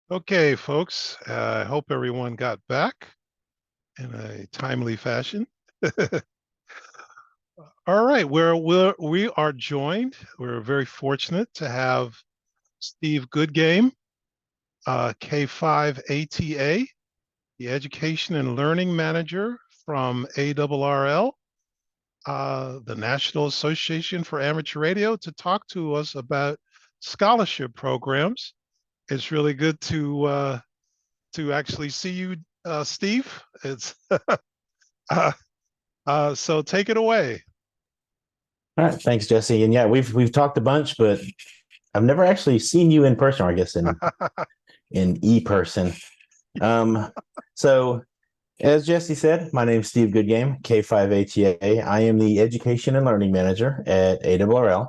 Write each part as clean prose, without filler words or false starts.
Okay, folks, I hope everyone got back in a timely fashion. All right, we are joined. We're very fortunate to have Steve Goodgame, K5ATA, the Education and Learning Manager from ARRL, the National Association for Amateur Radio, to talk to us about scholarship programs. It's really good to actually see you, Steve. It's uh, so take it away. All right, thanks, Jesse. And yeah, we've talked a bunch, but I've never actually seen you in person, or I guess in e-person. Um, so as Jesse said, my name's Steve Goodgame, K5ATA. I am the Education and Learning Manager at ARRL.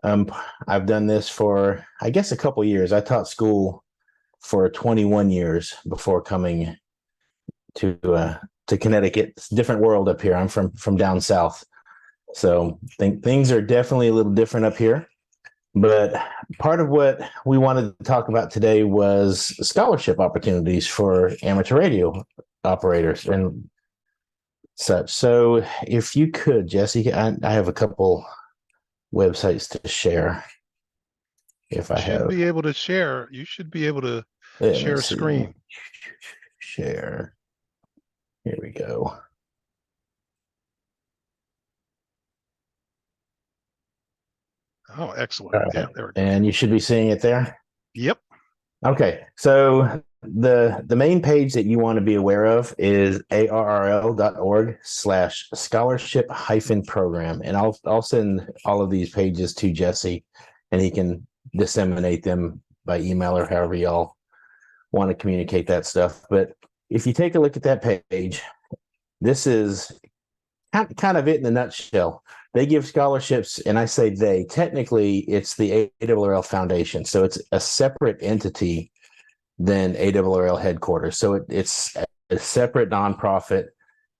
I've done this for, I guess, a couple years. I taught school for 21 years before coming to Connecticut. It's a different world up here. I'm from down south. So things are definitely a little different up here. But part of what we wanted to talk about today was scholarship opportunities for amateur radio operators and such. So if you could, Jesse, I have a couple websites to share. If You I should have, be able to share. You should be able to let me share see, screen. share. Here we go. Oh, excellent. All Yeah, right. there we go. And you should be seeing it there. Yep. Okay, so the main page that you want to be aware of is arrl.org/scholarship-program. And I'll send all of these pages to Jesse and he can disseminate them by email or however y'all want to communicate that stuff. But if you take a look at that page, this is kind of it in a nutshell. They give scholarships, and I say they, technically it's the ARRL Foundation. So it's a separate entity than ARRL headquarters. So it's a separate nonprofit.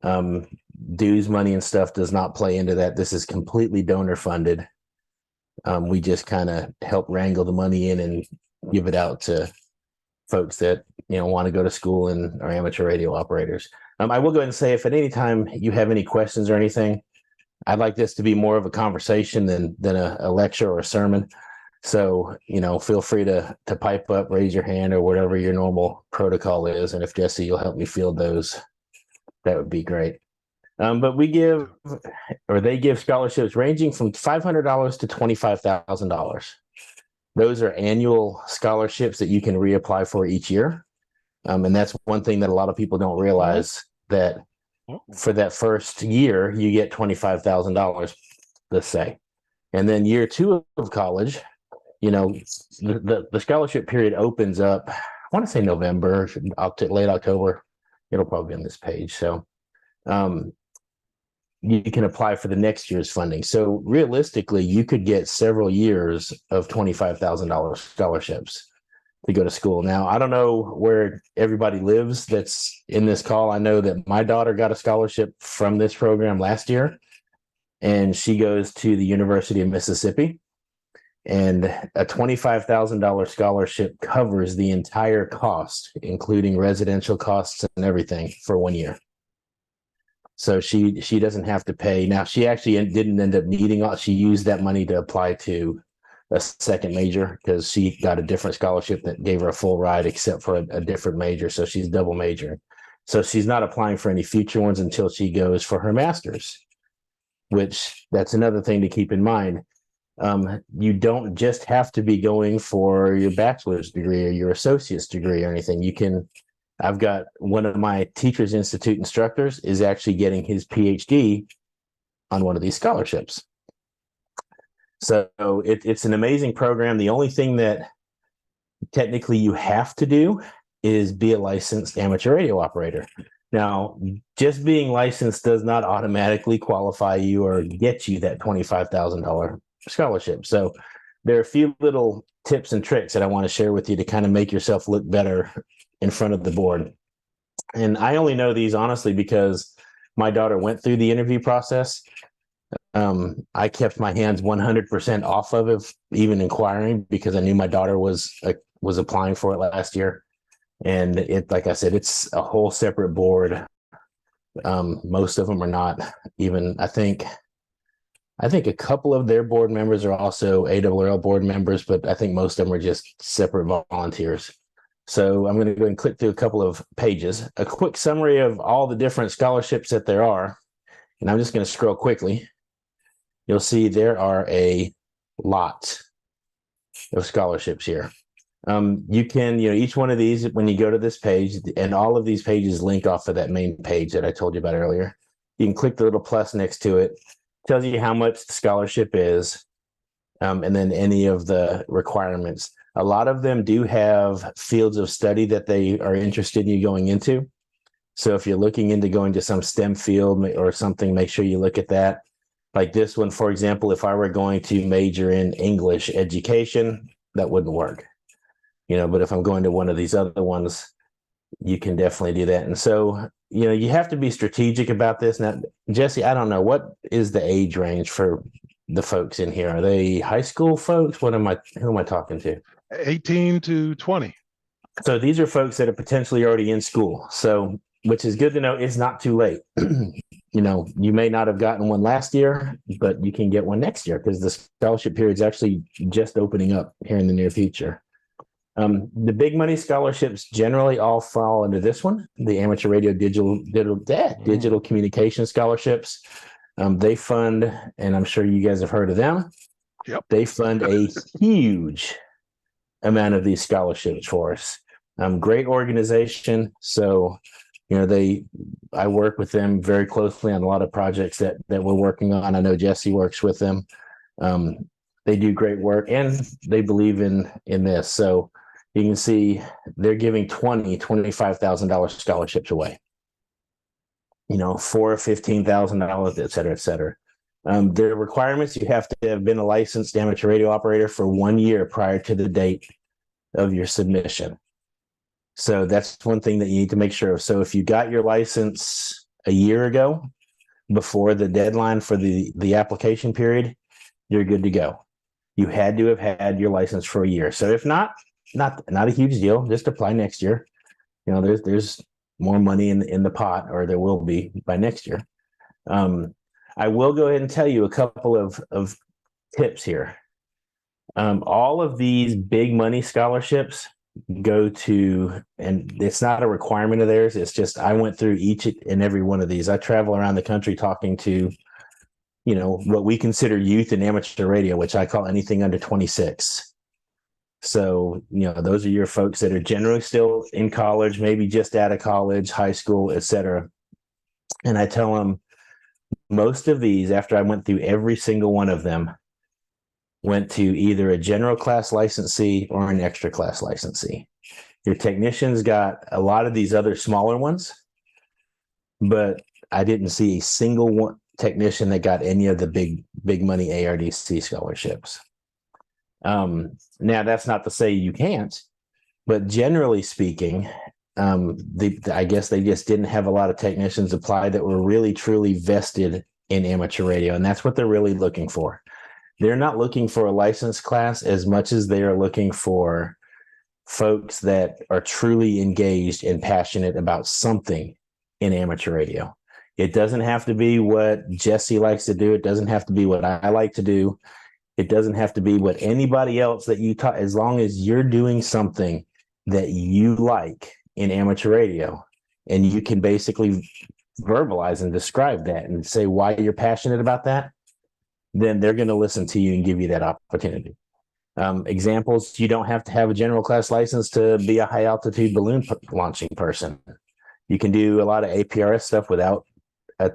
Um, Dues money and stuff does not play into that. This is completely donor funded. We just kind of help wrangle the money in and give it out to folks that want to go to school and are amateur radio operators. I will go ahead and say, if at any time you have any questions or anything, I'd like this to be more of a conversation than a lecture or a sermon. So, feel free to pipe up, raise your hand, or whatever your normal protocol is. And if Jesse, you'll help me field those, that would be great. But they give scholarships ranging from $500 to $25,000. Those are annual scholarships that you can reapply for each year. And that's one thing that a lot of people don't Oh, realize, that oh, for that first year, you get $25,000, let's say. And then year two of college, the scholarship period opens up, I want to say November, late October. It'll probably be on this page. So you can apply for the next year's funding. So realistically, you could get several years of $25,000 scholarships to go to school. Now, I don't know where everybody lives that's in this call. I know that my daughter got a scholarship from this program last year, and she goes to the University of Mississippi. And a $25,000 scholarship covers the entire cost, including residential costs and everything, for 1 year. So she doesn't have to pay. Now, she actually didn't end up needing all. She used that money to apply to a second major because she got a different scholarship that gave her a full ride, except for a different major. So she's double majoring. So she's not applying for any future ones until she goes for her master's, which that's another thing to keep in mind. You don't just have to be going for your bachelor's degree or your associate's degree or anything. I've got one of my Teachers Institute instructors is actually getting his PhD on one of these scholarships. So it's an amazing program. The only thing that technically you have to do is be a licensed amateur radio operator. Now, just being licensed does not automatically qualify you or get you that $25,000 scholarship. So there are a few little tips and tricks that I want to share with you to kind of make yourself look better in front of the board. And I only know these honestly because my daughter went through the interview process. I kept my hands 100% off of it, even inquiring, because I knew my daughter was was applying for it last year. And like I said, it's a whole separate board. Most of them are not even, I think a couple of their board members are also ARRL board members, but I think most of them are just separate volunteers. So I'm going to go and click through a couple of pages, a quick summary of all the different scholarships that there are. And I'm just going to scroll quickly. You'll see there are a lot of scholarships here. You can, each one of these, when you go to this page, and all of these pages link off of that main page that I told you about earlier, you can click the little plus next to it. Tells you how much the scholarship is, and then any of the requirements. A lot of them do have fields of study that they are interested in you going into. So if you're looking into going to some STEM field or something, make sure you look at that. Like this one, for example, if I were going to major in English education, that wouldn't work. But if I'm going to one of these other ones, you can definitely do that. And so, you have to be strategic about this. Now, Jesse, I don't know, what is the age range for the folks in here? Are they high school folks? Who am I talking to? 18 to 20. So these are folks that are potentially already in school. So, which is good to know, it's not too late. You may not have gotten one last year, but you can get one next year because the scholarship period is actually just opening up here in the near future. The big money scholarships generally all fall into this one, the amateur radio digital communication scholarships. They fund, and I'm sure you guys have heard of them. Yep. They fund a huge amount of these scholarships for us. Great organization. So, I work with them very closely on a lot of projects that we're working on. I know Jesse works with them. They do great work and they believe in this. So you can see they're giving $25,000 scholarships away, for $15,000, et cetera, et cetera. Their requirements, you have to have been a licensed amateur radio operator for 1 year prior to the date of your submission. So that's one thing that you need to make sure of. So if you got your license a year ago, before the deadline for the application period, you're good to go. You had to have had your license for a year. So if not a huge deal. Just apply next year. There's more money in the pot, or there will be by next year. I will go ahead and tell you a couple of tips here. All of these big money scholarships go to, and it's not a requirement of theirs. It's just I went through each and every one of these. I travel around the country talking to, what we consider youth and amateur radio, which I call anything under 26. So, those are your folks that are generally still in college, maybe just out of college, high school, et cetera. And I tell them most of these, after I went through every single one of them, went to either a general class licensee or an extra class licensee. Your technicians got a lot of these other smaller ones, but I didn't see a single one technician that got any of the big money ARDC scholarships. Now that's not to say you can't, but generally speaking, I guess they just didn't have a lot of technicians apply that were really truly vested in amateur radio, and that's what they're really looking for. They're not looking for a license class as much as they are looking for folks that are truly engaged and passionate about something in amateur radio. It doesn't have to be what Jesse likes to do. It doesn't have to be what I like to do. It doesn't have to be what anybody else that you talk, as long as you're doing something that you like in amateur radio, and you can basically verbalize and describe that and say why you're passionate about that, then they're going to listen to you and give you that opportunity. Examples, you don't have to have a general class license to be a high altitude balloon launching person. You can do a lot of APRS stuff without,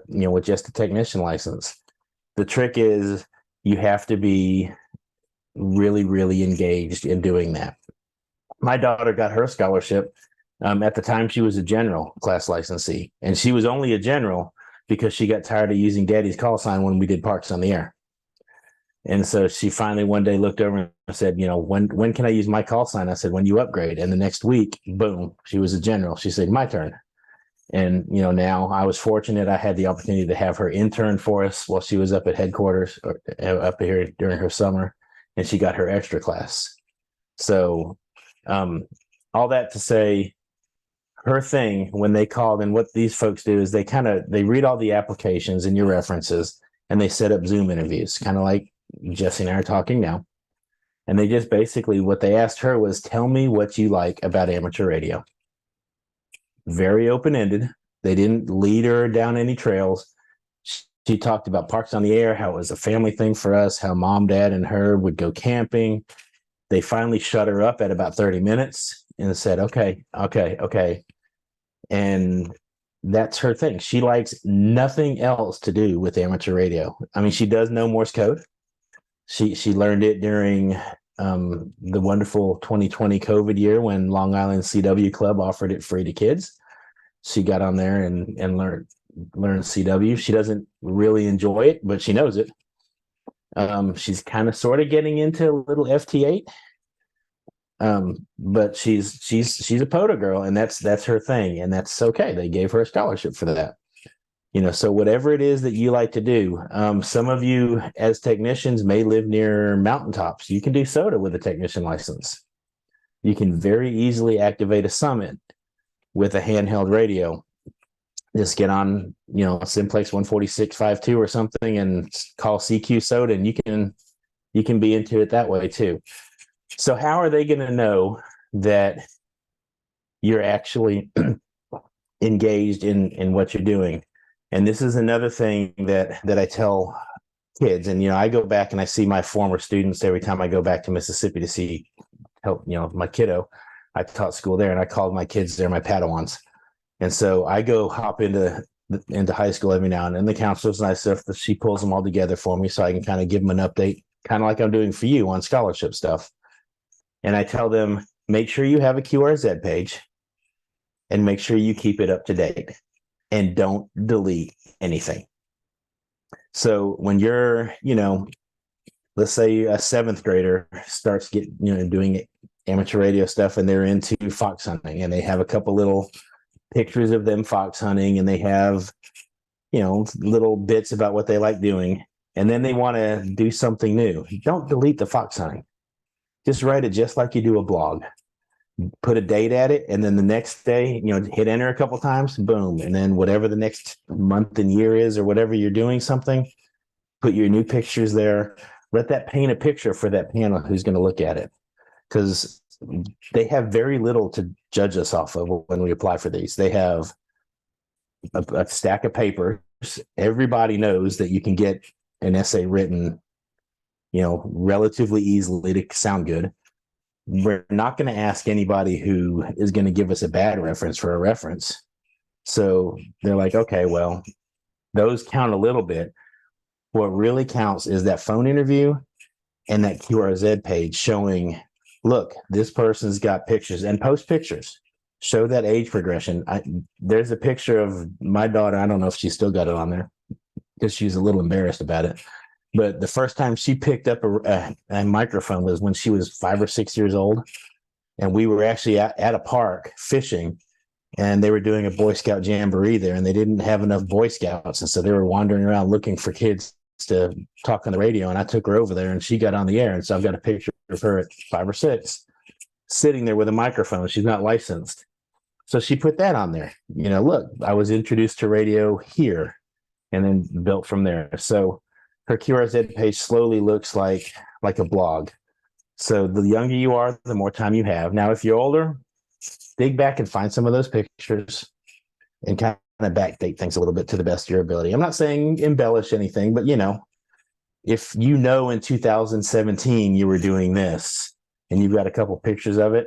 with just a technician license. The trick is you have to be really, really engaged in doing that. My daughter got her scholarship. At the time, she was a general class licensee, and she was only a general because she got tired of using Daddy's call sign when we did Parks on the Air. And so she finally one day looked over and said, when can I use my call sign? I said, when you upgrade. And the next week, boom, she was a general. She said, my turn. And, now I was fortunate. I had the opportunity to have her intern for us while she was up at headquarters or up here during her summer, and she got her extra class. So Um, all that to say, her thing when they called, and what these folks do is they read all the applications and your references, and they set up Zoom interviews, kind of like Jesse and I are talking now. And they just basically, what they asked her was, tell me what you like about amateur radio. Very open-ended. They didn't lead her down any trails. She talked about Parks on the Air, how it was a family thing for us, how mom, dad, and her would go camping. They finally shut her up at about 30 minutes and said, okay. And that's her thing. She likes nothing else to do with amateur radio. I mean, she does know Morse code. She learned it during the wonderful 2020 COVID year when Long Island CW Club offered it free to kids. She got on there and learned CW. She doesn't really enjoy it, but she knows it. She's kind of sort of getting into a little FT8. But she's a POTA girl, and that's her thing, and that's okay. They gave her a scholarship for that. So whatever it is that you like to do, some of you as technicians may live near mountaintops. You can do SOTA with a technician license. You can very easily activate a summit with a handheld radio. Just get on, Simplex 146.52 or something and call CQ SOTA, and you can be into it that way too. So how are they going to know that you're actually engaged in what you're doing? And this is another thing that I tell kids. And, I go back and I see my former students every time I go back to Mississippi to help my kiddo. I taught school there, and I called my kids there my Padawans. And so I go hop into high school every now and then. The counselor's nice stuff that she pulls them all together for me so I can kind of give them an update, kind of like I'm doing for you on scholarship stuff. And I tell them, make sure you have a QRZ page and make sure you keep it up to date and don't delete anything. So when you're, let's say a 7th grader starts doing amateur radio stuff, and they're into fox hunting, and they have a couple little pictures of them fox hunting, and they have, little bits about what they like doing, and then they want to do something new. Don't delete the fox hunting. Just write it just like you do a blog. Put a date at it, and then the next day, hit enter a couple times, boom. And then whatever the next month and year is, or whatever you're doing something, put your new pictures there. Let that paint a picture for that panel who's going to look at it. Because they have very little to judge us off of when we apply for these. They have a stack of papers. Everybody knows that you can get an essay written, relatively easily to sound good. We're not going to ask anybody who is going to give us a bad reference for a reference. So they're like, okay, well, those count a little bit. What really counts is that phone interview and that QRZ page showing, look, this person's got pictures, and post pictures. Show that age progression. There's a picture of my daughter. I don't know if she still got it on there because she's a little embarrassed about it. But the first time she picked up a microphone was when she was 5 or 6 years old. And we were actually at a park fishing, and they were doing a Boy Scout jamboree there, and they didn't have enough Boy Scouts. And so they were wandering around looking for kids to talk on the radio. And I took her over there, and she got on the air. And so I've got a picture of her at 5 or 6 sitting there with a microphone. She's not licensed. So she put that on there. Look, I was introduced to radio here, and then built from there. So her QRZ page slowly looks like a blog. So the younger you are, the more time you have. Now, if you're older, dig back and find some of those pictures and kind of backdate things a little bit to the best of your ability. I'm not saying embellish anything, but if in 2017 you were doing this and you've got a couple pictures of it,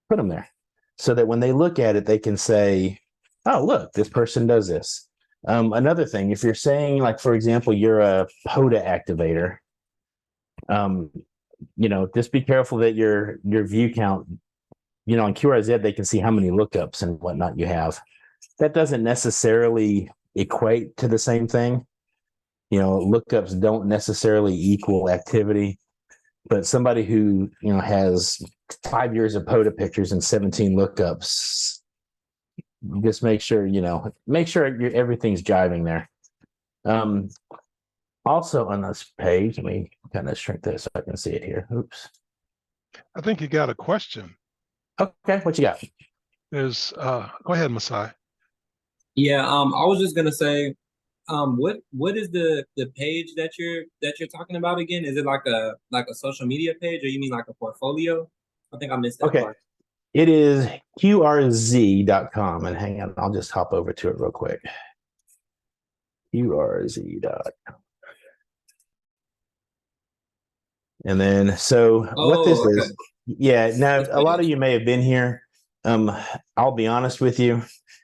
put them there so that when they look at it, they can say, oh, look, this person does this. Another thing, if you're saying, like, for example, you're a POTA activator, just be careful that your view count, on QRZ, they can see how many lookups and whatnot you have. That doesn't necessarily equate to the same thing. Lookups don't necessarily equal activity, but somebody who, has 5 years of POTA pictures and 17 lookups, just make sure everything's jiving there. Also on this page, let me kind of shrink this so I can see it here. Oops. I think you got a question. Okay, what you got? Go ahead, Masai. Yeah, I was just gonna say, what is the page that you're talking about again? Is it like a social media page, or you mean like a portfolio? I think I missed that Okay, part. it is qrz.com. And hang on, I'll just hop over to it real quick. qrz.com. And then, so what this Oh, okay. is, yeah, now This a lot of page. you may have been here. I'll be honest with you.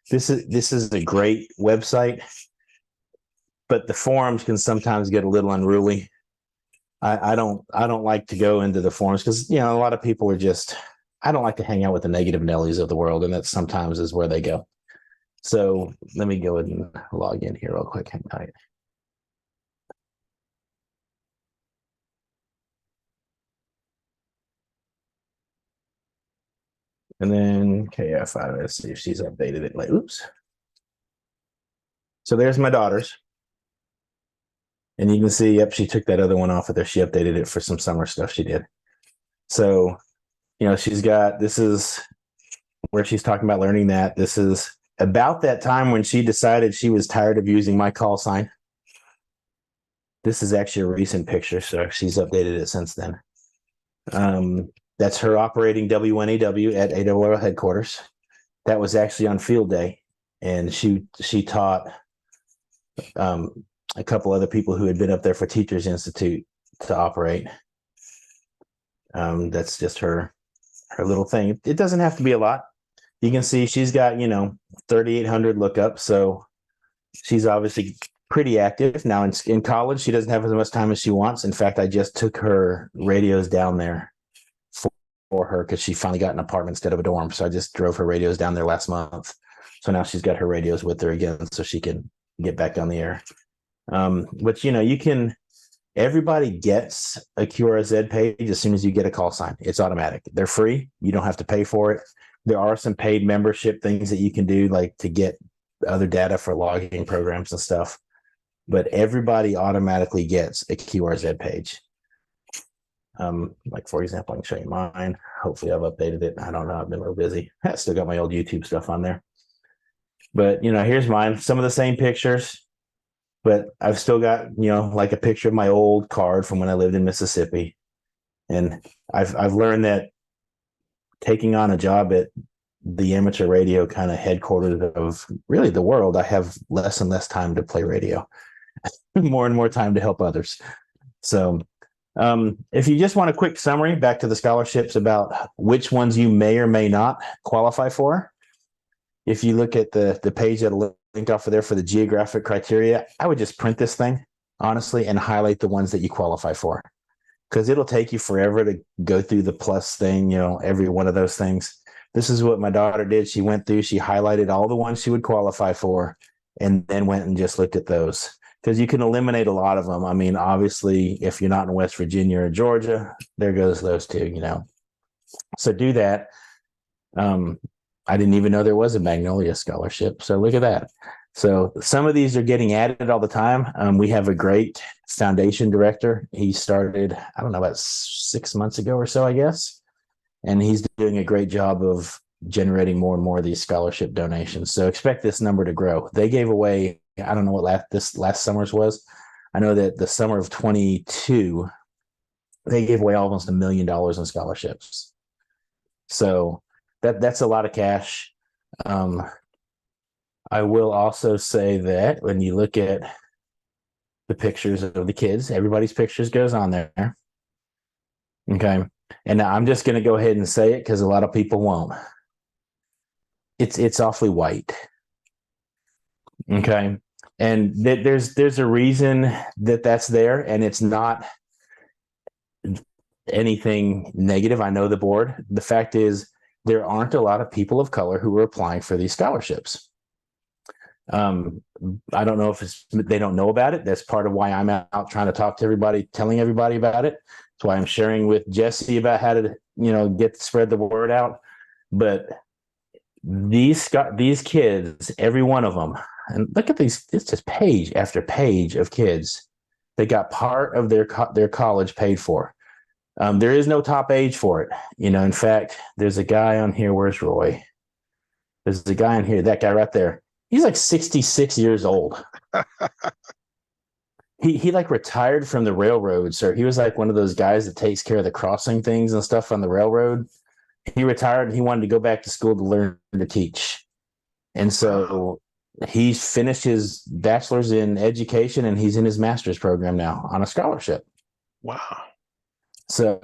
This is a great website, but the forums can sometimes get a little unruly. I don't like to go into the forums because a lot of people are just, I don't like to hang out with the negative Nellies of the world, and that sometimes is where they go. So let me go ahead and log in here real quick. Hang tight. And then KF5, let's see if she's updated it. Like, oops. So there's my daughters. And you can see, yep, she took that other one off of there. She updated it for some summer stuff she did. So, she's got, this is where she's talking about learning that. This is about that time when she decided she was tired of using my call sign. This is actually a recent picture, so she's updated it since then. That's her operating WNEW at AWR headquarters. That was actually on field day, and she taught a couple other people who had been up there for Teachers Institute to operate. That's just her little thing. It doesn't have to be a lot. You can see she's got 3,800 lookups, so she's obviously pretty active now. In college, she doesn't have as much time as she wants. In fact, I just took her radios down there for her because she finally got an apartment instead of a dorm. So I just drove her radios down there last month. So now she's got her radios with her again, so she can get back on the air. But you can. Everybody gets a QRZ page as soon as you get a call sign. It's automatic. They're free. You don't have to pay for it. There are some paid membership things that you can do, like to get other data for logging programs and stuff. But everybody automatically gets a QRZ page. Like, for example, I can show you mine. Hopefully I've updated it. I don't know. I've been a little busy. I still got my old YouTube stuff on there. But, here's mine. Some of the same pictures. But I've still got, like a picture of my old card from when I lived in Mississippi. And I've learned that taking on a job at the amateur radio kind of headquarters of really the world, I have less and less time to play radio, more and more time to help others. So if you just want a quick summary back to the scholarships about which ones you may or may not qualify for, if you look at the page that'll link off of there for the geographic criteria, I would just print this thing, honestly, and highlight the ones that you qualify for. Because it'll take you forever to go through the plus thing, every one of those things. This is what my daughter did. She went through, she highlighted all the ones she would qualify for, and then went and just looked at those. Because you can eliminate a lot of them. I mean, obviously, if you're not in West Virginia or Georgia, there goes those two, So do that. I didn't even know there was a Magnolia scholarship. So look at that. So some of these are getting added all the time. We have a great foundation director. He started, I don't know, about 6 months ago or so, I guess. And he's doing a great job of generating more and more of these scholarship donations. So expect this number to grow. They gave away, I don't know what this last summer's was. I know that the summer of 22, they gave away almost $1 million in scholarships. So that's a lot of cash. I will also say that when you look at the pictures of the kids, everybody's pictures goes on there. Okay. And now I'm just going to go ahead and say it because a lot of people won't. It's awfully white. Okay. And there's a reason that's there, and it's not anything negative. I know the board. The fact is, there aren't a lot of people of color who are applying for these scholarships. I don't know if they don't know about it. That's part of why I'm out trying to talk to everybody, telling everybody about it. That's why I'm sharing with Jesse about how to spread the word out. But these kids, every one of them, and look at these. It's just page after page of kids. They got part of their college paid for. There is no top age for it. In fact, there's a guy on here. Where's Roy? There's a guy in here, that guy right there. He's like 66 years old. He like retired from the railroad, sir. He was like one of those guys that takes care of the crossing things and stuff on the railroad. He retired and he wanted to go back to school to learn to teach. And so he's finished his bachelor's in education and he's in his master's program now on a scholarship. Wow. So,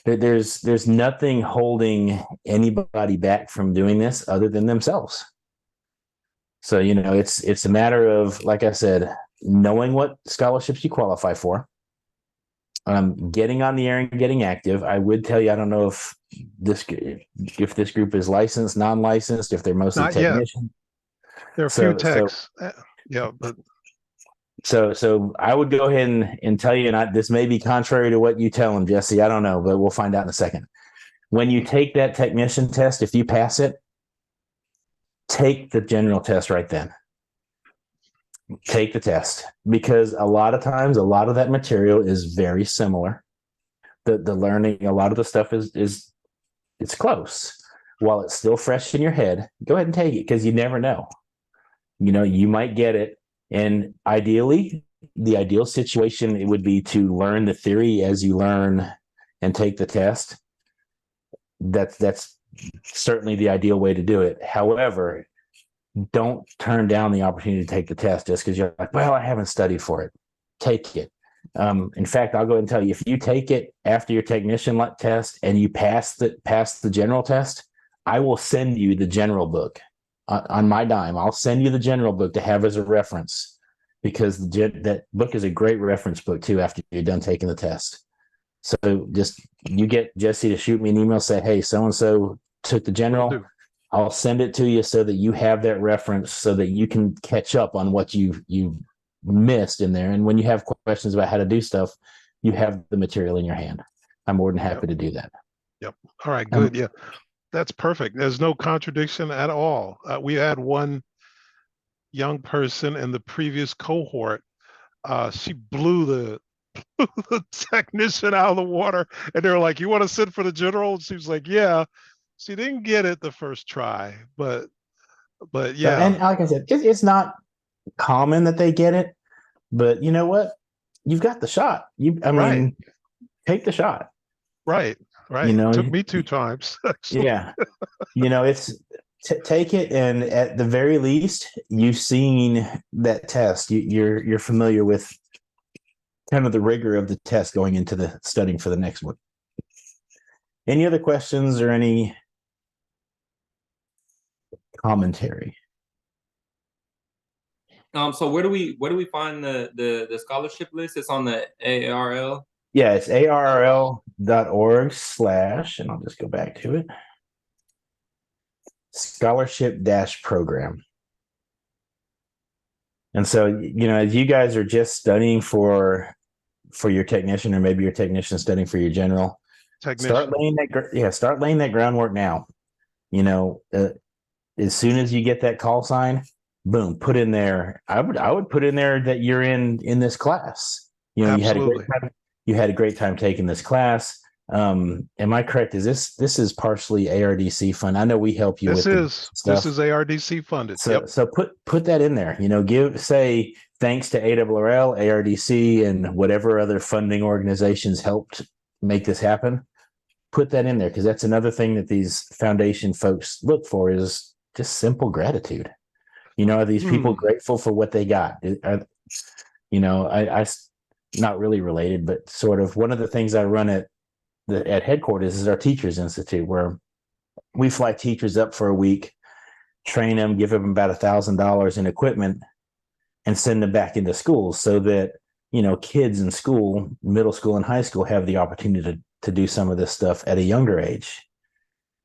there's nothing holding anybody back from doing this other than themselves. So, it's a matter of, like I said, knowing what scholarships you qualify for, getting on the air and getting active. I would tell you, I don't know if this group is licensed, non-licensed, if they're mostly Not yet. technician. There are a few techs. But so I would go ahead and tell you, and this may be contrary to what you tell them, Jesse. I don't know, but we'll find out in a second. When you take that technician test, if you pass it, take the general test right then. Take the test, because a lot of times, a lot of that material is very similar. The learning, a lot of the stuff is it's close. While it's still fresh in your head, go ahead and take it, because you never know. You might get it. And ideally, the ideal situation, it would be to learn the theory as you learn and take the test. That's certainly the ideal way to do it. However, don't turn down the opportunity to take the test just because you're like, well, I haven't studied for it. Take it. In fact, I'll go ahead and tell you, if you take it after your technician test and you pass the general test, I will send you the general book on my dime. I'll send you the general book to have as a reference, because that book is a great reference book too after you're done taking the test. So just, you get Jesse to shoot me an email, say, hey, so-and-so took the general. I'll send it to you so that you have that reference, so that you can catch up on what you missed in there. And when you have questions about how to do stuff, you have the material in your hand. I'm more than happy to do that. Yep. All right, good. Yeah, that's perfect. There's no contradiction at all. We had one young person in the previous cohort. She blew the technician out of the water, and they're like, you want to sit for the general? And she was like, yeah. She didn't get it the first try, but yeah. And like I said, it's not common that they get it, but you know what? You've got the shot. Mean, take the shot. Right. It took me 2 times. Actually. Yeah. It's take it, and at the very least, you've seen that test. You're familiar with kind of the rigor of the test going into the studying for the next one. Any other questions or any commentary? So where do we find the scholarship list? It's on the ARL. Yeah, it's arrl.org/ and I'll just go back to it. Scholarship-program. And so, as you guys are just studying for your technician, or maybe your technician studying for your general, start laying that groundwork now. As soon as you get that call sign, boom, put in there. I would put in there that you're in this class. Absolutely. You had a great time taking this class. Am I correct? Is this is partially ARDC fund? I know we help you with this stuff. This is ARDC funded. So put that in there. Say thanks to ARRL, ARDC, and whatever other funding organizations helped make this happen. Put that in there, because that's another thing that these foundation folks look for, is just simple gratitude. Are these people grateful for what they got? I not really related, but sort of, one of the things I run at headquarters is our Teachers Institute, where we fly teachers up for a week, train them, give them about $1,000 in equipment, and send them back into schools, so that kids in school, middle school and high school, have the opportunity to do some of this stuff at a younger age.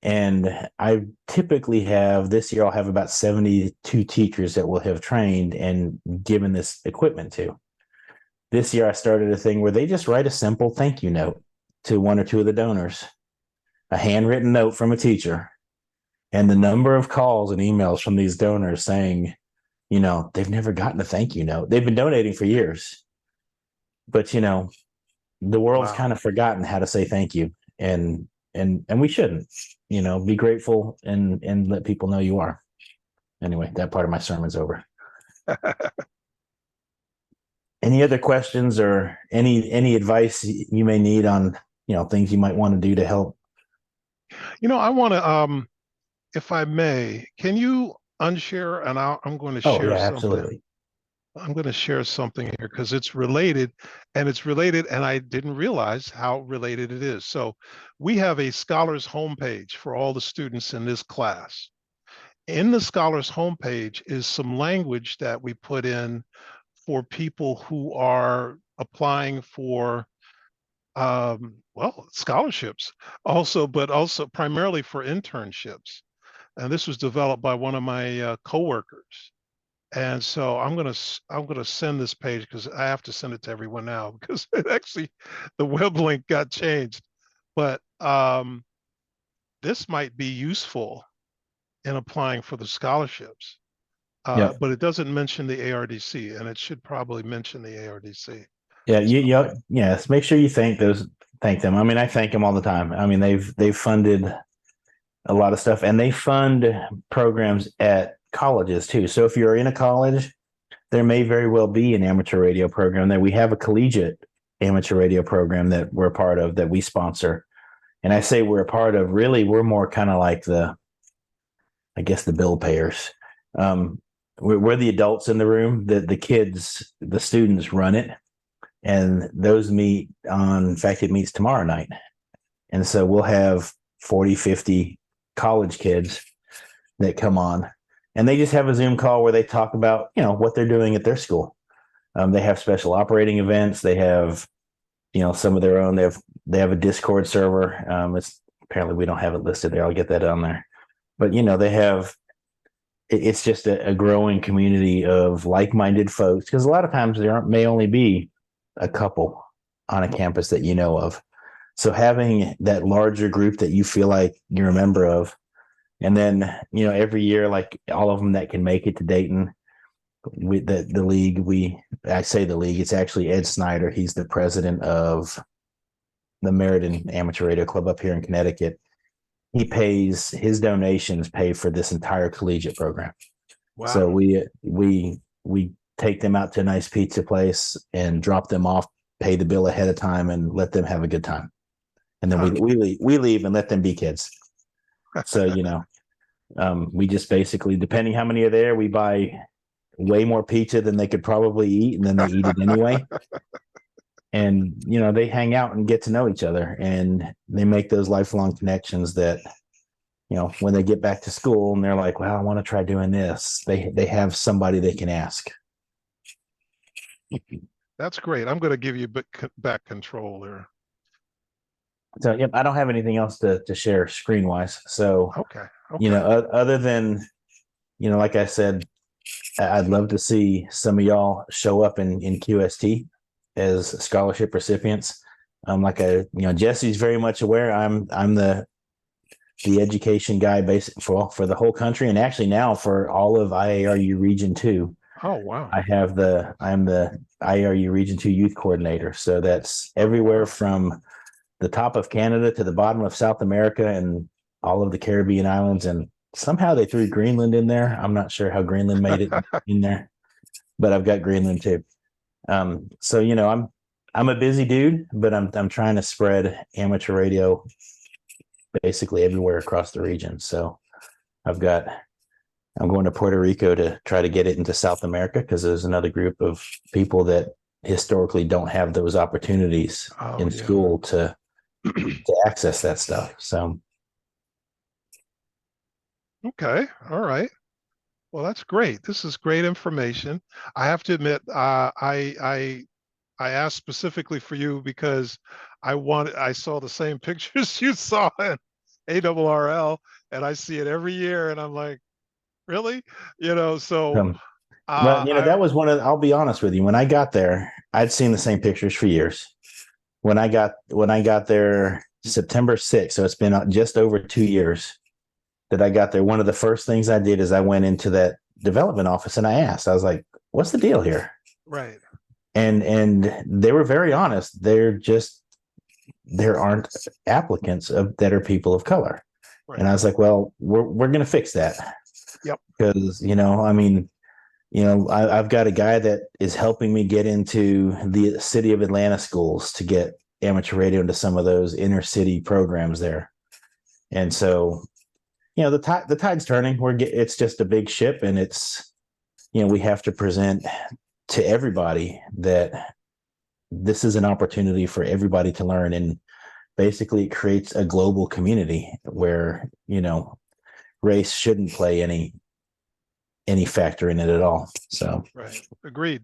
And I typically this year I'll have about 72 teachers that will have trained and given this equipment to. This year I started a thing where they just write a simple thank you note to one or two of the donors, a handwritten note from a teacher, and the number of calls and emails from these donors saying, they've never gotten a thank you note. They've been donating for years, but the world's Wow. kind of forgotten how to say thank you, and we shouldn't. Be grateful and let people know you are. Anyway, that part of my sermon's over. Any other questions or any advice you may need on things you might want to do to help? I want to, if I may, can you unshare? And I'm going to Oh share yeah, something. absolutely. I'm going to share something here because it's related, and I didn't realize how related it is. So we have a scholars homepage for all the students in this class. In the scholars homepage is some language that we put in for people who are applying for scholarships also, but also primarily for internships. And this was developed by one of my coworkers. And so I'm gonna send this page because I have to send it to everyone now because it actually the web link got changed. But this might be useful in applying for the scholarships. Yep. But it doesn't mention the ARDC, and it should probably mention the ARDC. Yeah, So, yes, make sure you thank them. I mean, I thank them all the time. I mean, they've funded a lot of stuff, and they fund programs at colleges too. So if you're in a college, there may very well be an amateur radio program. That we have a collegiate amateur radio program that we're a part of, that we sponsor. And I say we're a part of, really, we're more kind of like I guess, the bill payers. We're the adults in the room. The kids, the students run it. And those meet in fact, it meets tomorrow night. And so we'll have 40, 50 college kids that come on, and they just have a Zoom call where they talk about, what they're doing at their school. They have special operating events. They have, some of their own. They have a Discord server. It's apparently we don't have it listed there. I'll get that on there. But they have. It's just a growing community of like-minded folks, because a lot of times there may only be a couple on a campus that you know of. So having that larger group that you feel like you're a member of, and then every year, like all of them that can make it to Dayton, the league, I say the league, it's actually Ed Snyder. He's the president of the Meriden Amateur Radio Club up here in Connecticut. His donations pay for this entire collegiate program. wow. So we take them out to a nice pizza place and drop them off, pay the bill ahead of time, and let them have a good time. And then we leave and let them be kids. So, we just basically, depending how many are there, we buy way more pizza than they could probably eat, and then they eat it anyway. And, they hang out and get to know each other, and they make those lifelong connections that, when they get back to school and they're like, well, I want to try doing this, they have somebody they can ask. That's great. I'm going to give you back control there. So, yep, I don't have anything else to share screen wise. So, Okay. Other than, like I said, I'd love to see some of y'all show up in QST as scholarship recipients. Jesse's very much aware. I'm the education guy for the whole country, and actually now for all of IARU Region 2. Oh, wow. I'm the IARU Region 2 youth coordinator. So that's everywhere from the top of Canada to the bottom of South America and all of the Caribbean islands. And somehow they threw Greenland in there. I'm not sure how Greenland made it in there, but I've got Greenland too. So I'm a busy dude, but I'm trying to spread amateur radio basically everywhere across the region. So I'm going to Puerto Rico to try to get it into South America, because there's another group of people that historically don't have those opportunities in school to access that stuff. So. Okay. All right. Well, that's great. This is great information. I have to admit, I asked specifically for you because I saw the same pictures you saw in ARRL, and I see it every year, and I'm like, really? So That was I'll be honest with you. When I got there, I'd seen the same pictures for years. When I got there September 6th, so it's been just over 2 years that I got there. One of the first things I did is I went into that development office and I was like, what's the deal here? Right. and they were very honest. There aren't applicants that are people of color. Right. And I was like, well, we're going to fix that. Yep. Because, I mean, I've got a guy that is helping me get into the city of Atlanta schools to get amateur radio into some of those inner city programs there. And so, the tide's turning. It's just a big ship, and it's, we have to present to everybody that this is an opportunity for everybody to learn. And basically it creates a global community where, race shouldn't play any factor in it at all. So Right. Agreed.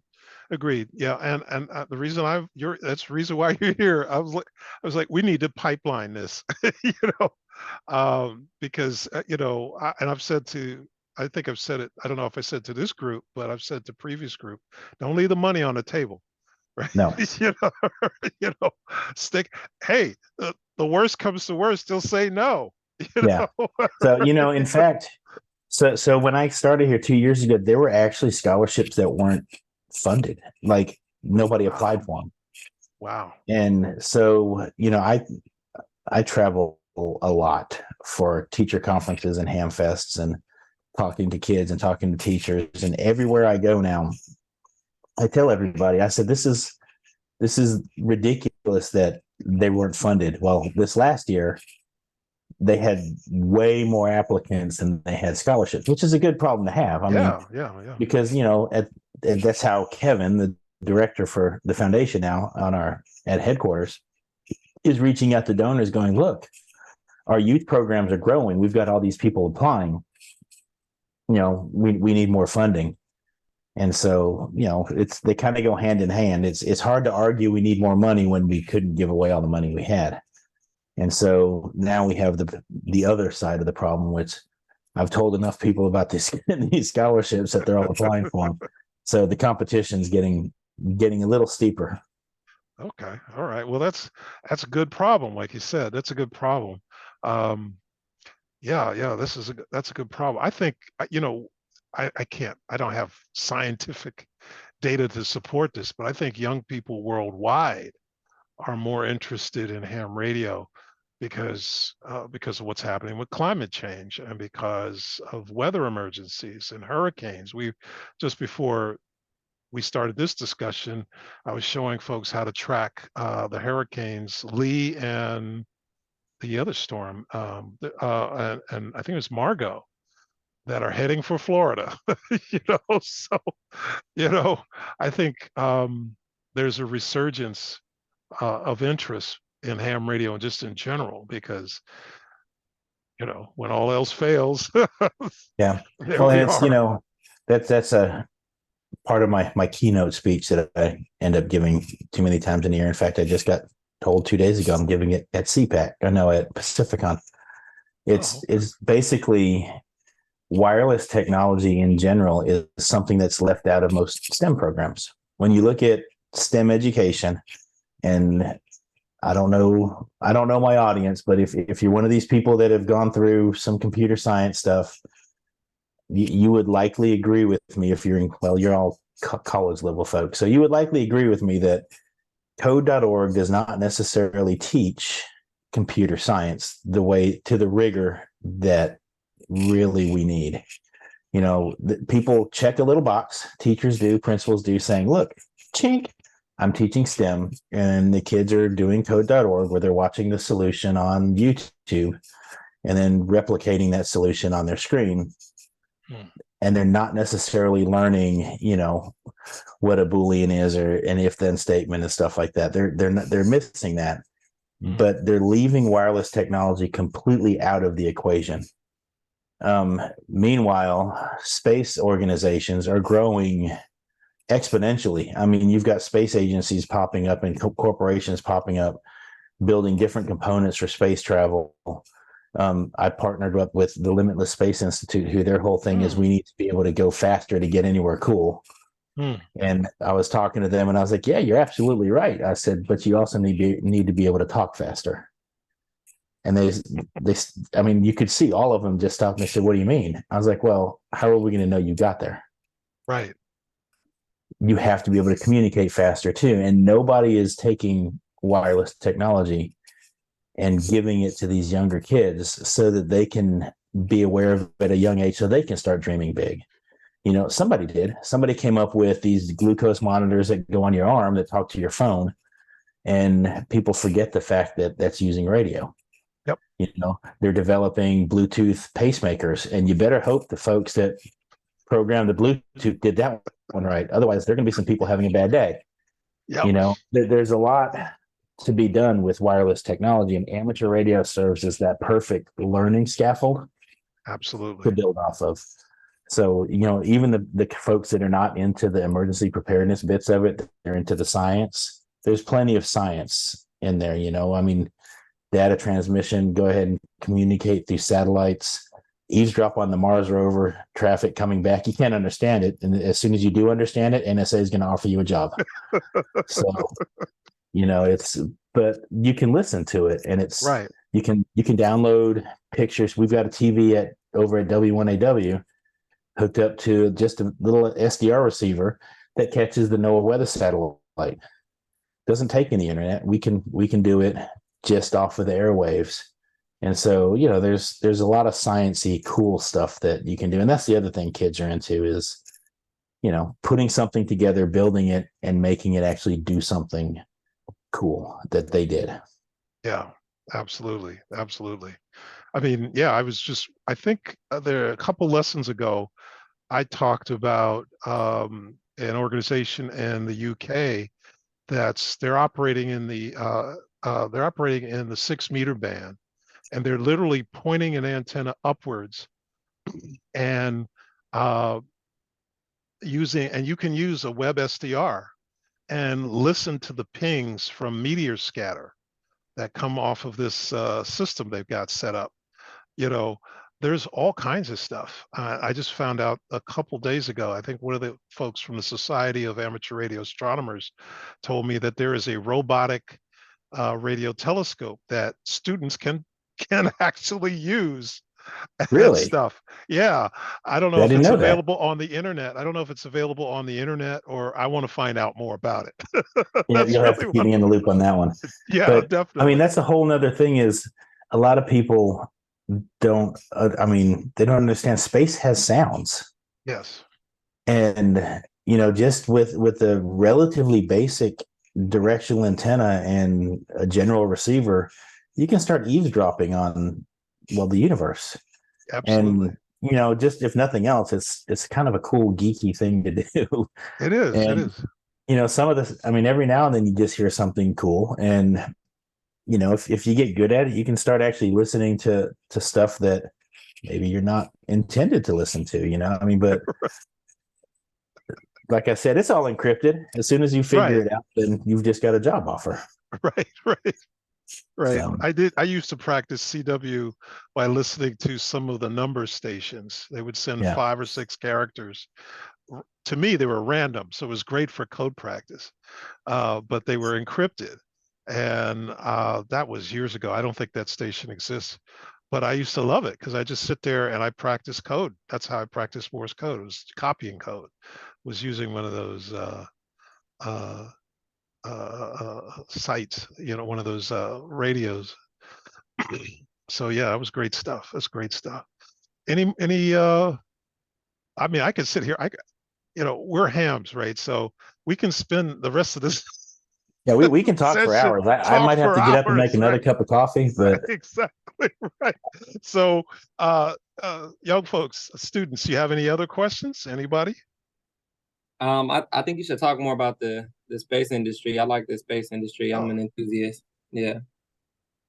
Yeah. And the reason that's the reason why you're here. I was like, we need to pipeline this, because, and I think I've said it. I don't know if I said to this group, but I've said to previous group, don't leave the money on the table. Right. no, you know, you know, stick. Hey, the worst comes to worst, still say no. Yeah. So, in fact, so when I started here 2 years ago, there were actually scholarships that weren't funded. Like nobody applied for them. Wow. And so, I travel a lot for teacher conferences and ham fests and talking to kids and talking to teachers. And everywhere I go now, I tell everybody, I said, this is ridiculous that they weren't funded. Well, this last year, they had way more applicants than they had scholarships, which is a good problem to have. I mean, yeah. because, that's how Kevin, the director for the foundation now at headquarters, is reaching out to donors going, look, our youth programs are growing. We've got all these people applying. We need more funding. And so, they kind of go hand in hand. It's hard to argue we need more money when we couldn't give away all the money we had. And so now we have the other side of the problem, which I've told enough people about these scholarships that they're all applying for them. So the competition's getting a little steeper. Okay. All right. Well, that's a good problem. Like you said, that's a good problem. Yeah. That's a good problem. I think, I don't have scientific data to support this, but I think young people worldwide are more interested in ham radio because of what's happening with climate change and because of weather emergencies and hurricanes. We just before we started this discussion, I was showing folks how to track the hurricanes Lee and the other storm, and I think it was Margot, that are heading for Florida. So I think there's a resurgence of interest in ham radio and just in general because when all else fails, Yeah. there Well, we and it's, are. that's a part of my keynote speech that I end up giving too many times in a year. In fact, I just got told 2 days ago I'm giving it at CPAC. I know at Pacificon. It's basically wireless technology in general is something that's left out of most STEM programs. When you look at STEM education, and I don't know my audience, but if you're one of these people that have gone through some computer science stuff, you would likely agree with me you're all college level folks. So you would likely agree with me that code.org does not necessarily teach computer science to the rigor that really we need. People check a little box, teachers do, principals do, saying, look, chink, I'm teaching STEM, and the kids are doing code.org where they're watching the solution on YouTube and then replicating that solution on their screen. And they're not necessarily learning, what a Boolean is or an if-then statement and stuff like that. They're missing that, but they're leaving wireless technology completely out of the equation. Meanwhile, space organizations are growing exponentially. I mean, you've got space agencies popping up and corporations popping up, building different components for space travel. I partnered up with the Limitless Space Institute, who their whole thing is we need to be able to go faster to get anywhere cool. And I was talking to them and I was like, yeah, you're absolutely right. I said, but you also need to be able to talk faster. And I mean, you could see all of them just stop and they said, what do you mean? I was like, well, how are we going to know you got there? Right. you have to be able to communicate faster too. And nobody is taking wireless technology and giving it to these younger kids so that they can be aware of it at a young age so they can start dreaming big. You know, somebody did. Somebody came up with these glucose monitors that go on your arm that talk to your phone, and people forget the fact that that's using radio. Yep. You know, they're developing Bluetooth pacemakers, and you better hope the folks that programmed the Bluetooth did that one right. Otherwise, there are going to be some people having a bad day. Yep. You know, there's a lot to be done with wireless technology, and amateur radio serves as that perfect learning scaffold Absolutely. to build off of. So, you know, even the folks that are not into the emergency preparedness bits of it, they're into the science. There's plenty of science in there, you know. I mean, data transmission, go ahead and communicate through satellites, eavesdrop on the Mars rover traffic coming back. You can't understand it. And as soon as you do understand it, NSA is going to offer you a job. So, you know, but you can listen to it, and it's right. You can download pictures. We've got a TV over at W1AW hooked up to just a little SDR receiver that catches the NOAA weather satellite. Doesn't take any internet. We can do it just off of the airwaves. And so, you know, there's a lot of sciencey cool stuff that you can do. And that's the other thing kids are into is, you know, putting something together, building it, and making it actually do something cool that they did. Yeah, absolutely. Absolutely. I mean, yeah, I think there a couple lessons ago, I talked about an organization in the UK they're operating in the 6 meter band, and they're literally pointing an antenna upwards and you can use a web SDR and listen to the pings from meteor scatter that come off of this system they've got set up. You know, there's all kinds of stuff. I just found out a couple days ago, I think one of the folks from the Society of Amateur Radio Astronomers told me that there is a robotic radio telescope that students can actually use and Really? stuff. Yeah. I don't know I if didn't it's know that. available on the internet. I don't know if it's available on the internet, or I want to find out more about it. Yeah, That's you'll have to really keep what, me in the loop on that one. yeah, But I mean, definitely. that's a whole nother thing is a lot of people don't, they don't understand space has sounds. Yes. And, you know, just with a relatively basic directional antenna and a general receiver, you can start eavesdropping on, well, the universe. Absolutely. And, you know, just if nothing else, it's kind of a cool geeky thing to do. It is. It And, is. you know, some of this, I mean, every now and then you just hear something cool. And, you know, if you get good at it, you can start actually listening to stuff that maybe you're not intended to listen to, you know? I mean, but like I said, it's all encrypted. As soon as you figure Right. it out, then you've just got a job offer. Right. Right. Right. So, I used to practice CW by listening to some of the number stations. They would send yeah. 5 or 6 characters. To me, they were random, so it was great for code practice. But they were encrypted, and that was years ago. I don't think that station exists, but I used to love it because I just sit there and I practice code. That's how I practiced Morse code. It was copying code. Was using one of those uh, sites, you know, one of those radios. So yeah, that was great stuff. That's great stuff. Any I mean, I could sit here. You know, we're hams, right? So we can spend the rest of this Yeah, we can talk for session hours. I talk might have for to get up and make hours, another right? cup of coffee, Right, but exactly, right. So, young folks, students, you have any other questions? Anybody? I think you should talk more about the space industry. I like the space industry. I'm Oh, an enthusiast. Yeah.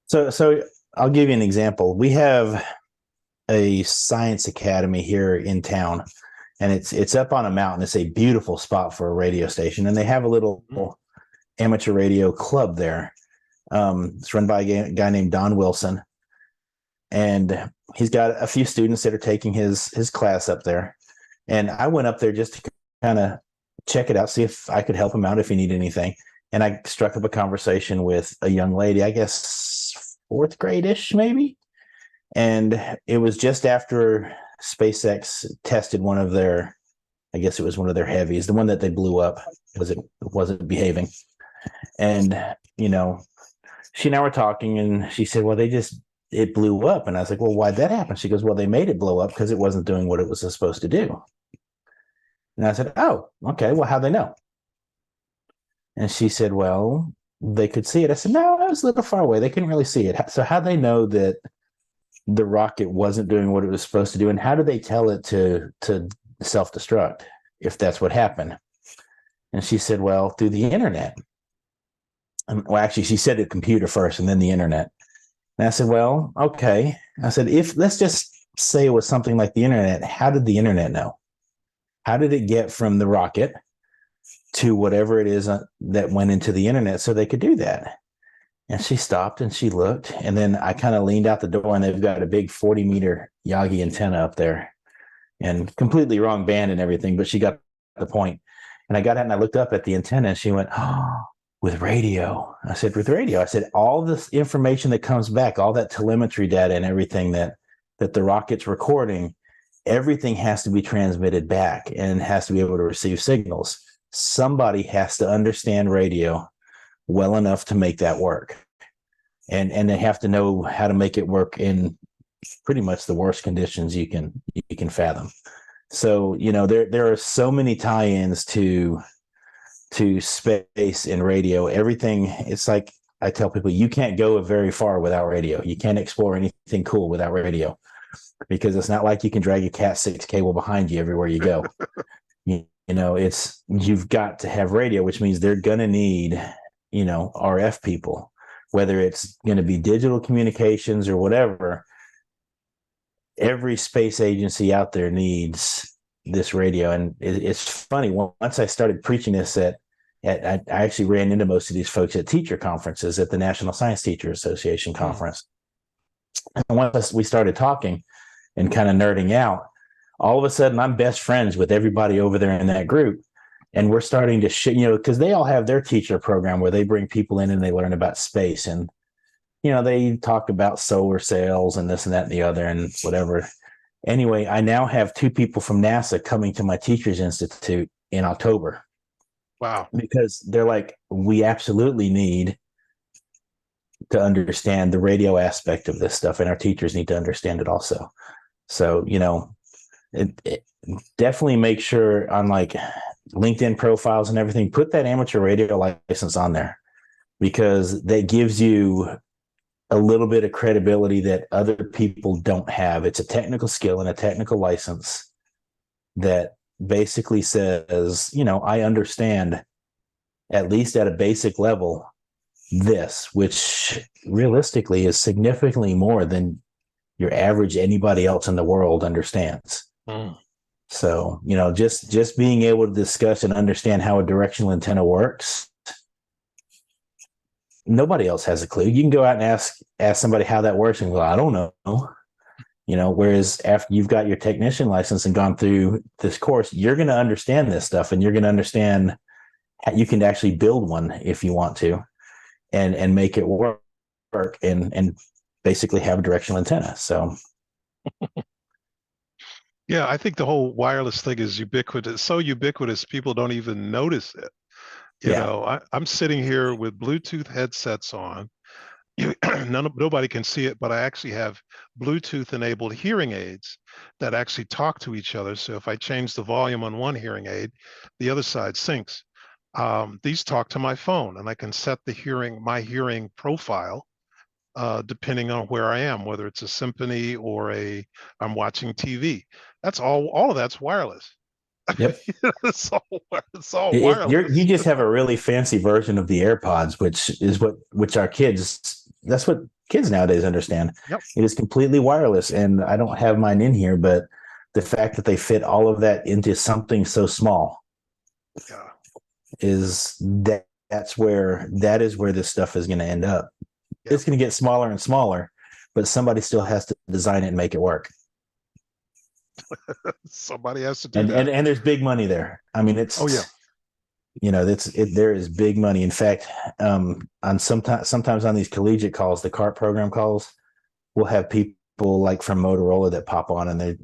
so I'll give you an example. We have a science academy here in town, and it's up on a mountain. It's a beautiful spot for a radio station, and they have a little amateur radio club there. It's run by a guy named Don Wilson, and he's got a few students that are taking his class up there. And I went up there just to kind of check it out, see if I could him out if he needed anything. And I struck up a conversation with a young lady, I guess 4th grade-ish maybe. And it was just after SpaceX tested one of their I guess it was one of their heavies, the one that they blew up because it wasn't behaving. And, she and I were talking and she said, well, it blew up. And I was like, well, why'd that happen? She goes, well, they made it blow up because it wasn't doing what it was supposed to do. And I said, oh, okay. Well, how'd they know? And she said, well, they could see it. I said, no, it was a little far away. They couldn't really see it. So how'd they know that the rocket wasn't doing what it was supposed to do? And how did they tell it to self-destruct if that's what happened? And she said, well, through the internet. Well, actually, she said the computer first and then the internet. And I said, well, okay. I said, if let's just say it was something like the internet, how did the internet know? How did it get from the rocket to whatever it is that went into the internet so they could do that? And she stopped and she looked. And then I kind of leaned out the door and they've got a big 40-meter Yagi antenna up there and completely wrong band and everything, but she got the point. And I got out and I looked up at the antenna and she went, oh, with radio. I said, with radio. I said, all this information that comes back, all that telemetry data and everything that the rocket's recording, everything has to be transmitted back and has to be able to receive signals. Somebody has to understand radio well enough to make that work. And they have to know how to make it work in pretty much the worst conditions you can fathom. So, there are so many tie-ins to space and radio. Everything, it's like I tell people, you can't go very far without radio. You can't explore anything cool without radio, because it's not like you can drag a Cat 6 cable behind you everywhere you go. You've got to have radio, which means they're going to need, RF people, whether it's going to be digital communications or whatever. Every space agency out there needs this radio. And it's funny, once I started preaching this I actually ran into most of these folks at teacher conferences at the National Science Teacher Association conference. And once we started talking and kind of nerding out, all of a sudden I'm best friends with everybody over there in that group. And we're starting to because they all have their teacher program where they bring people in and they learn about space. And, they talk about solar sails and this and that and the other and whatever. Anyway, I now have 2 people from NASA coming to my Teachers Institute in October. Wow. Because they're like, we absolutely need to understand the radio aspect of this stuff, and our teachers need to understand it also. So, it definitely make sure on like LinkedIn profiles and everything, put that amateur radio license on there, because that gives you a little bit of credibility that other people don't have. It's a technical skill and a technical license that basically says, I understand, at least at a basic level, this, which realistically is significantly more than your average anybody else in the world understands. So, just being able to discuss and understand how a directional antenna works, nobody else has a clue. You can go out and ask somebody how that works and go, I don't know. Whereas after you've got your technician license and gone through this course, you're going to understand this stuff, and you're going to understand how you can actually build one if you want to, and make it work and basically have a directional antenna. So yeah, I think the whole wireless thing is ubiquitous, so ubiquitous people don't even notice it. I'm sitting here with Bluetooth headsets on. Nobody can see it, but I actually have Bluetooth enabled hearing aids that actually talk to each other. So if I change the volume on one hearing aid, the other side syncs. These talk to my phone, and I can set my hearing profile depending on where I am, whether it's a symphony or I'm watching TV. That's all of that's wireless. Yep. It's all wireless. You just have a really fancy version of the AirPods, which our kids, that's what kids nowadays understand. Yep. It is completely wireless, and I don't have mine in here, but the fact that they fit all of that into something so small is that is where this stuff is going to end up. Yep. It's going to get smaller and smaller, but somebody still has to design it and make it work. Somebody has to do that. And there's big money there. I mean, it's, there is big money. In fact, on sometimes on these collegiate calls, the CART program calls, we'll have people like from Motorola that pop on, and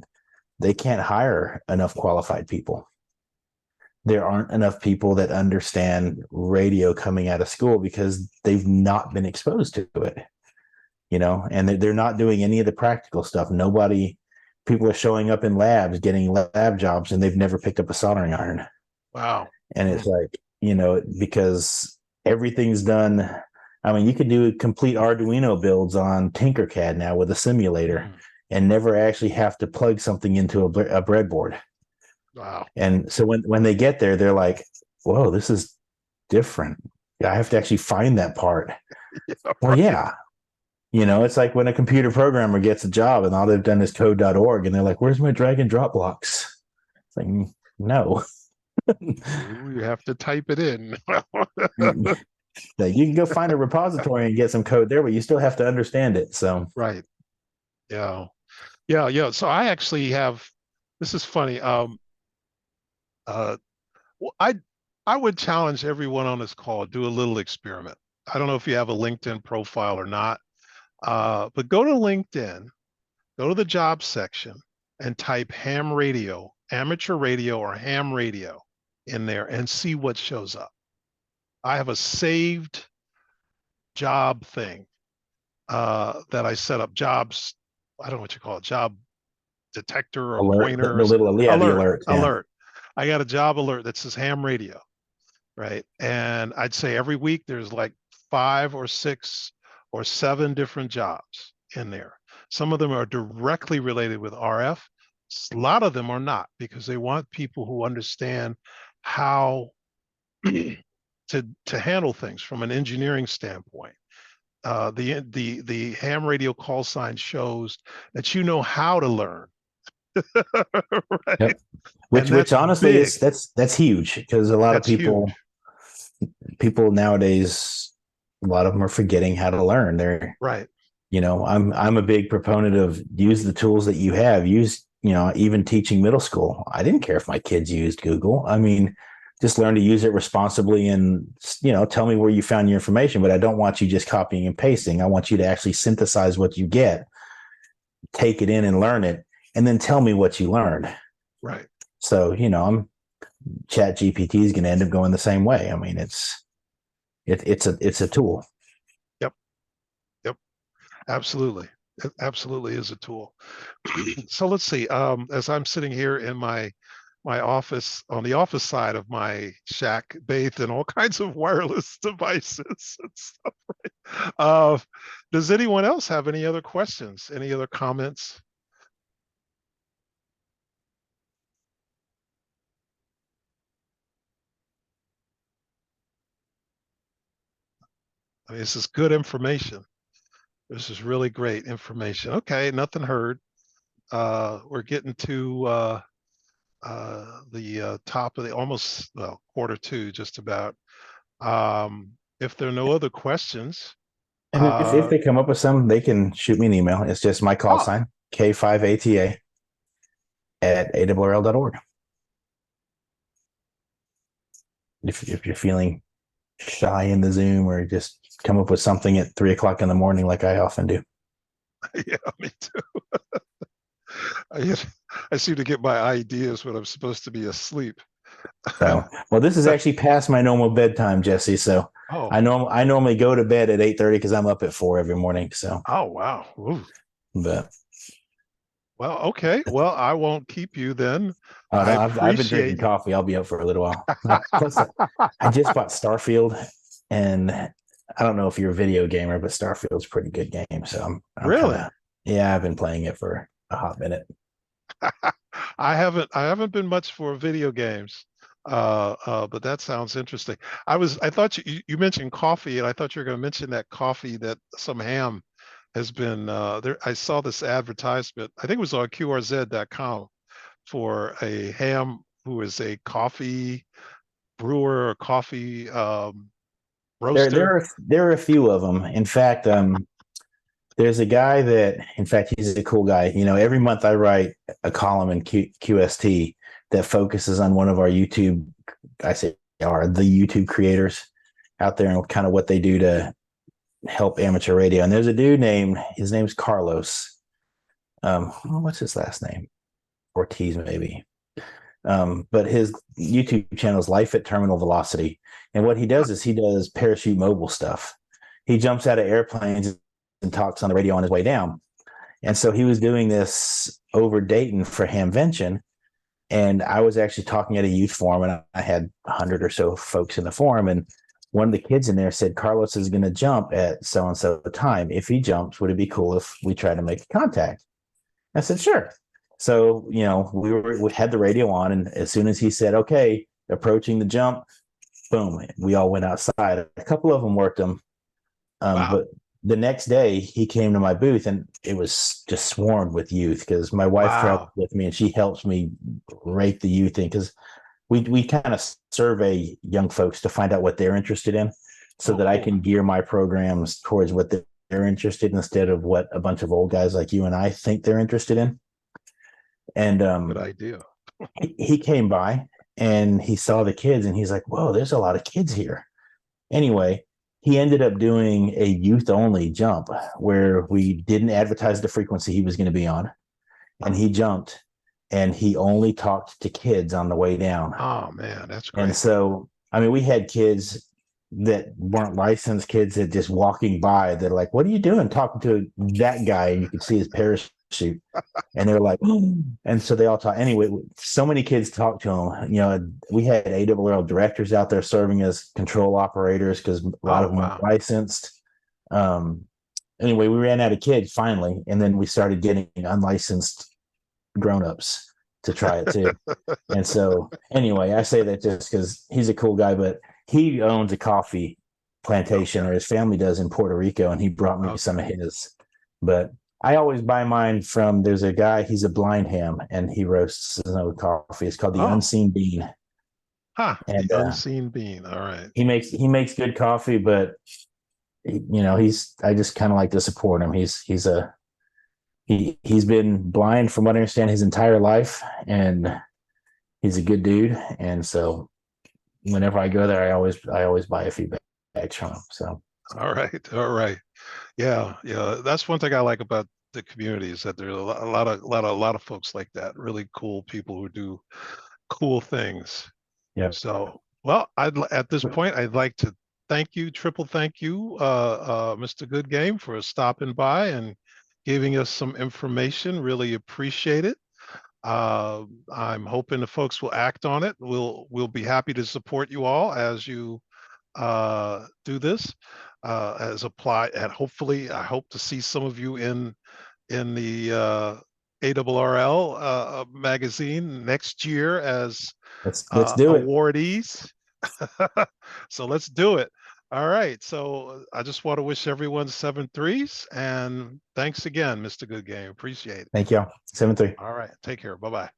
they can't hire enough qualified people. there aren't enough people that understand radio coming out of school because they've not been exposed to it, and they're not doing any of the practical stuff. People are showing up in labs, getting lab jobs, and they've never picked up a soldering iron. Wow. And it's like, because everything's done. I mean, you can do complete Arduino builds on Tinkercad now with a simulator and never actually have to plug something into a breadboard. Wow. And so when they get there, they're like, whoa, this is different. I have to actually find that part. Yeah, well, right. yeah. It's like when a computer programmer gets a job and all they've done is code.org and they're like, where's my drag and drop blocks? It's like, no. You have to type it in. Like, you can go find a repository and get some code there, but you still have to understand it. So Right. Yeah. Yeah. So I actually have, this is funny. Well, I would challenge everyone on this call, do a little experiment. I don't know if you have a LinkedIn profile or not, but go to LinkedIn, go to the job section and type ham radio, amateur radio or ham radio in there and see what shows up. I have a saved job thing that I set up, jobs, I don't know what you call it, job detector or alert, the pointers. little, yeah, the alert. Yeah. Alert. I got a job alert that says ham radio, right? And I'd say every week there's like 5 or 6 or 7 different jobs in there. Some of them are directly related with RF. A lot of them are not, because they want people who understand how to handle things from an engineering standpoint. The ham radio call sign shows that you know how to learn. Right? Yep. And Which that's honestly big. is that's huge, because a lot of That's huge. people nowadays, a lot of them are forgetting how to learn. They're, Right. I'm a big proponent of use the tools that you have. Use, even teaching middle school. I didn't care if my kids used Google. I mean, just learn to use it responsibly and, tell me where you found your information, but I don't want you just copying and pasting. I want you to actually synthesize what you get, take it in and learn it, and then tell me what you learned. Right. So, Chat GPT is going to end up going the same way. I mean, it's a tool. Yep. Absolutely. It absolutely is a tool. So let's see. As I'm sitting here in my office, on the office side of my shack, bathed in all kinds of wireless devices and stuff. Right? Does anyone else have any other questions? Any other comments? I mean, this is good information. This is really great information. Okay, nothing heard. We're getting to the top of the almost, well, quarter two, just about. If there are no other questions, And if they come up with some, they can shoot me an email. It's just my call sign, K5ATA at ARRL.org. If you're feeling shy in the Zoom, or just come up with something at 3:00 in the morning, like I often do. yeah, me too. I seem to get my ideas when I'm supposed to be asleep. So, well, this is actually past my normal bedtime, Jesse. So Oh, I normally go to bed at 8:30 because I'm up at 4 every morning. So, oh, wow. Ooh. but Well, okay. Well, I won't keep you then. no, I I've been drinking appreciate. coffee. I'll be up for a little while. Plus, I just bought Starfield, and I don't know if you're a video gamer, but Starfield's a pretty good game. So I'm Really? kind of, yeah, I've been playing it for a hot minute. I haven't been much for video games. But that sounds interesting. I thought you mentioned coffee, and I thought you were going to mention that coffee that some ham has been there. I saw this advertisement, I think it was on QRZ.com, for a ham who is a coffee brewer or coffee roaster. There are a few of them. In fact, there's a guy that, in fact, he's a cool guy. Every month I write a column in QST that focuses on one of our YouTube, the YouTube creators out there, and kind of what they do to help amateur radio. And there's a dude his name's Carlos. What's his last name? Ortiz, maybe. But his YouTube channel is Life at Terminal Velocity. And what he does is he does parachute mobile stuff. He jumps out of airplanes and talks on the radio on his way down. And so he was doing this over Dayton for Hamvention. And I was actually talking at a youth forum, and I had 100 or so folks in the forum. And one of the kids in there said, Carlos is going to jump at so-and-so time. If he jumps, would it be cool if we try to make contact? I said, sure. So, we had the radio on, and as soon as he said, okay, approaching the jump, boom, we all went outside. A couple of them worked them. Wow. But the next day he came to my booth, and it was just swarmed with youth because my wife travels with me and she helps me rake the youth in, because we kind of survey young folks to find out what they're interested in, so that I can gear my programs towards what they're interested in, instead of what a bunch of old guys like you and I think they're interested in. And good idea. he came by and he saw the kids and he's like, whoa, there's a lot of kids here. Anyway, he ended up doing a youth only jump where we didn't advertise the frequency he was going to be on. And he jumped and he only talked to kids on the way down. Oh man, that's great. And so, I mean, we had kids that weren't licensed, kids that just walking by, they're like, what are you doing talking to that guy? And you could see his parachute. And they're like, oh. And so they all talk. Anyway, so many kids talked to him. We had ARRL directors out there serving as control operators because a lot of them weren't licensed. Anyway, we ran out of kids finally, and then we started getting unlicensed grown-ups to try it too. And so anyway, I say that just because he's a cool guy, but he owns a coffee plantation, or his family does, in Puerto Rico, and he brought me some of his. But I always buy mine from, there's a guy, he's a blind ham, and he roasts his own coffee. It's called the Unseen Bean. And the Unseen Bean. All right. He makes good coffee, but I just kind of like to support him. He's been blind, from what I understand, his entire life, and he's a good dude. And so whenever I go there, I always buy a few bags from him. So all right. Yeah. That's one thing I like about the community, is that there's a lot of folks like that. Really cool people who do cool things. Yeah. So, well, at this point, I'd like to triple thank you, Mr. Goodgame, for stopping by and giving us some information. Really appreciate it. I'm hoping the folks will act on it. We'll be happy to support you all as you do this, as apply, and hopefully I hope to see some of you in the ARRL magazine next year as let's do awardees. So let's do it. All right. So I just want to wish everyone 7-3s, and thanks again, Mr. Goodgame. Appreciate it. Thank you. 7-3. All right. Take care. Bye-bye.